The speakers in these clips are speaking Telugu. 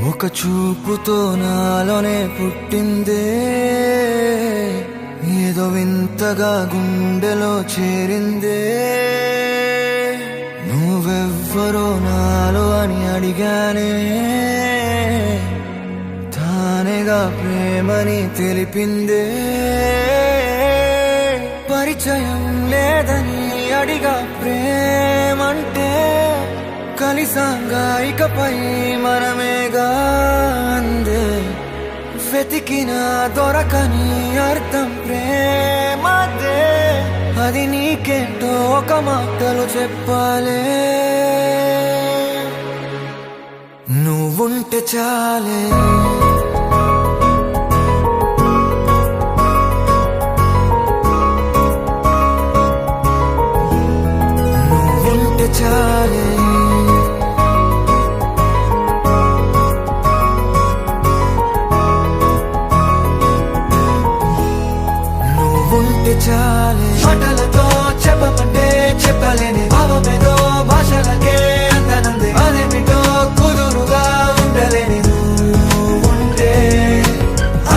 ఒక చూపుతో నాలోనే పుట్టిందే, ఏదో వింతగా గుండెలో చేరిందే. నువ్వెవ్వరో నాలో అని అడిగానే, తానేగా ప్రేమని తెలిపిందే. పరిచయం లేదని అడిగా ప్రేమంటే, కలిసాంగా ఇకపై మనమేగా అందే. వెతికిన దొరకని అర్థం ప్రేమదే, అది నీకేంటో ఒక మాటలు చెప్పాలే. నువ్వుంటే చాలే, నువ్వుంటే చాలే. నువ్వుంటే చాలే, మాటలతో చెప్పమంటే చెప్పలేని భావమేదో భాషలకే అందనందే. అదేమిటో కుదురుగా ఉండలేని నువ్వుంటే,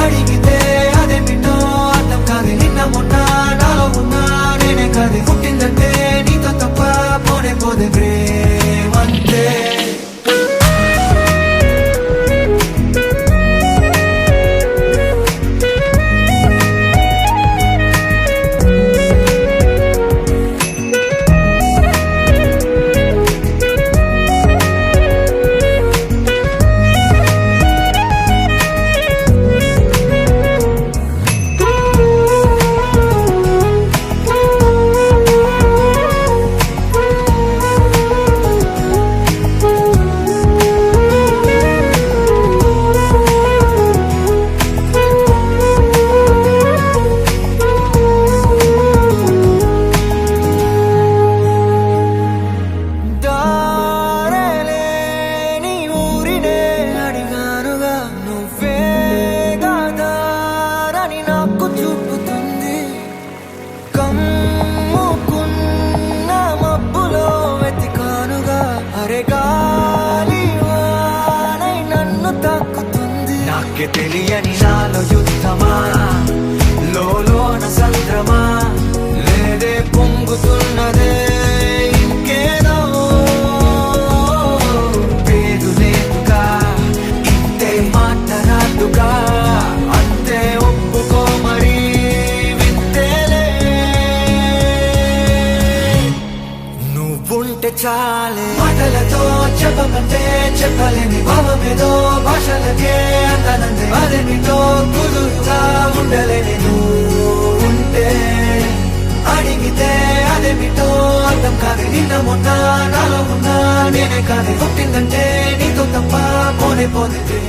అడిగితే అదేమిటో అర్థం కాదు. నిన్న మొన్న నాలో ఉన్నా నేనే కాదు. పుట్టిందంటే నీతో తప్ప పోనే పోదే ప్రేమంతే. నాకే తెలియని నాలో యుద్ధమా, లోన సంద్రమా, లేదే పొంగుతున్నదే ఇంకేదో. పేరు లేదుగా, ఇంతే మాట్లాడుగా, అంతే ఒప్పుకో మరి వింతేలే. నువ్వుంటే చాలే, మాటలతో చెప్పమంటే చెప్పలేని భావమేదో భాషలకే అందనందే. అదేమిటో కుదురుగా ఉండలేని నువ్వుంటే, అడిగితే అదేమిటో అర్థం కాదు. నిన్న మొన్న నాలో ఉన్నా నేనే కాదు. పుట్టిందంటే నీతో తప్ప పోనే పోదే.